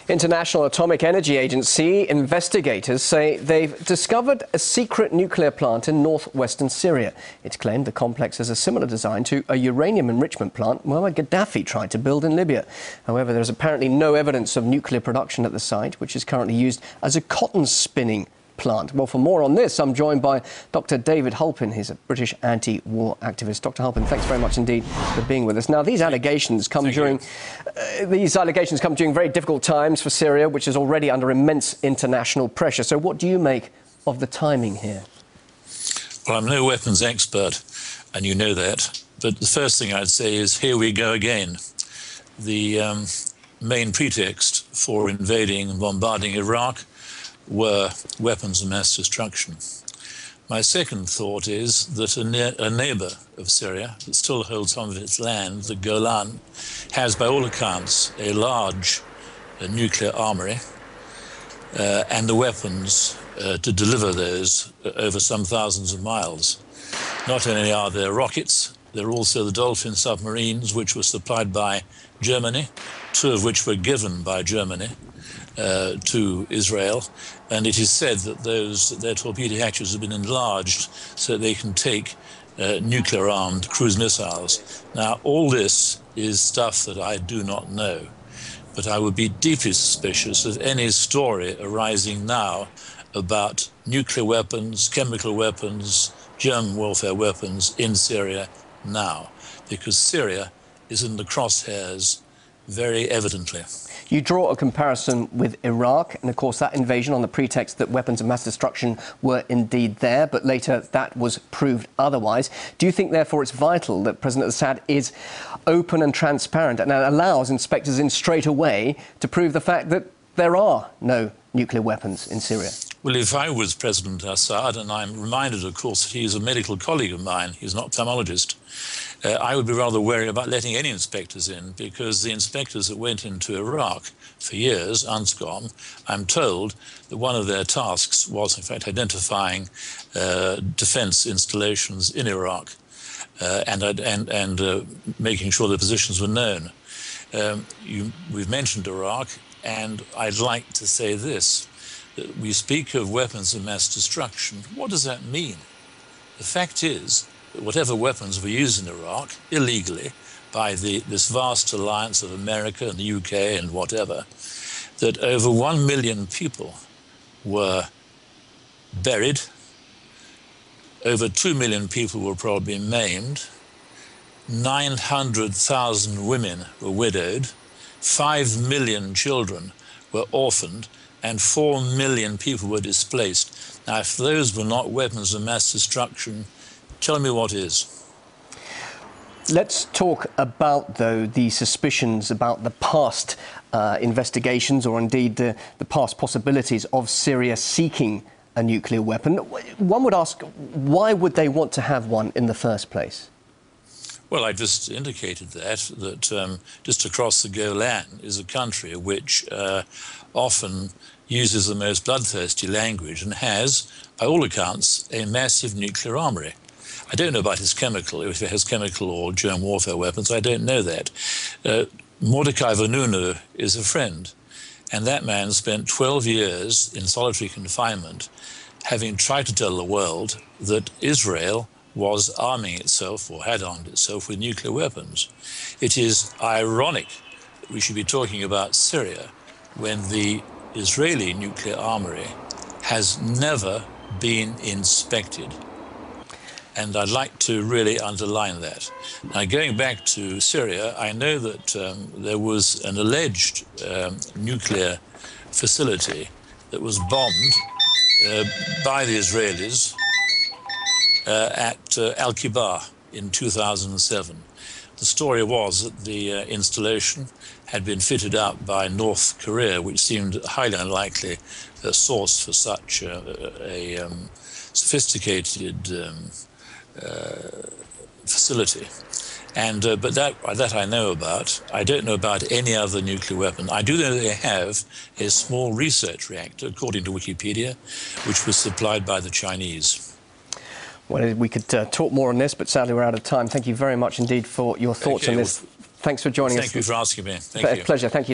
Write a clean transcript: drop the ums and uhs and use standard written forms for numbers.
International Atomic Energy Agency investigators say they've discovered a secret nuclear plant in northwestern Syria. It's claimed the complex has a similar design to a uranium enrichment plant Muammar Gaddafi tried to build in Libya. However, there's apparently no evidence of nuclear production at the site, which is currently used as a cotton spinning plant. Well, for more on this, I'm joined by Dr. David Halpin. He's a British anti-war activist. Dr. Halpin, thanks very much indeed for being with us. Now, these allegations come during very difficult times for Syria, which is already under immense international pressure. So, what do you make of the timing here? Well, I'm no weapons expert, and you know that. But the first thing I'd say is, here we go again. The main pretext for invading and bombarding Iraq were weapons of mass destruction. My second thought is that a neighbour of Syria that still holds some of its land, the Golan, has by all accounts a large nuclear armoury and the weapons to deliver those over some thousands of miles. Not only are there rockets, there are also the Dolphin submarines, which were supplied by Germany, two of which were given by Germany to Israel, and it is said that their torpedo hatches have been enlarged so that they can take nuclear-armed cruise missiles. Now, all this is stuff that I do not know, but I would be deeply suspicious of any story arising now about nuclear weapons, chemical weapons, germ warfare weapons in Syria now, because Syria is in the crosshairs very evidently. You draw a comparison with Iraq, and of course that invasion on the pretext that weapons of mass destruction were indeed there, but later that was proved otherwise. Do you think, therefore, it's vital that President Assad is open and transparent and allows inspectors in straight away to prove the fact that there are no nuclear weapons in Syria? Well, if I was President Assad, and I'm reminded, of course, that he's a medical colleague of mine, he's not a ophthalmologist, I would be rather wary about letting any inspectors in, because the inspectors that went into Iraq for years, UNSCOM, I'm told that one of their tasks was, in fact, identifying defence installations in Iraq and making sure the positions were known. We've mentioned Iraq, and I'd like to say this. We speak of weapons of mass destruction. What does that mean? The fact is that whatever weapons were used in Iraq illegally by this vast alliance of America and the UK and whatever, that over 1 million people were buried, over 2 million people were probably maimed, 900,000 women were widowed, 5 million children were orphaned, and 4 million people were displaced. Now, if those were not weapons of mass destruction, tell me what is. Let's talk about, though, the suspicions about the past investigations, or indeed the past possibilities of Syria seeking a nuclear weapon. One would ask, why would they want to have one in the first place? Well, I just indicated that just across the Golan is a country which often uses the most bloodthirsty language and has, by all accounts, a massive nuclear armoury. I don't know about its chemical, if it has chemical or germ warfare weapons, I don't know that. Mordecai Vanunu is a friend, and that man spent 12 years in solitary confinement, having tried to tell the world that Israel was arming itself, or had armed itself, with nuclear weapons. It is ironic that we should be talking about Syria when the Israeli nuclear armoury has never been inspected. And I'd like to really underline that. Now, going back to Syria, I know that there was an alleged nuclear facility that was bombed by the Israelis at Al-Kibar in 2007. The story was that the installation had been fitted out by North Korea, which seemed a highly unlikely source for such a sophisticated facility. But that I know about. I don't know about any other nuclear weapon. I do know they have a small research reactor, according to Wikipedia, which was supplied by the Chinese. Well, we could talk more on this, but sadly we're out of time. Thank you very much indeed for your thoughts on this. Thanks for joining us. Thank you for asking me. Thank you. Pleasure. Thank you.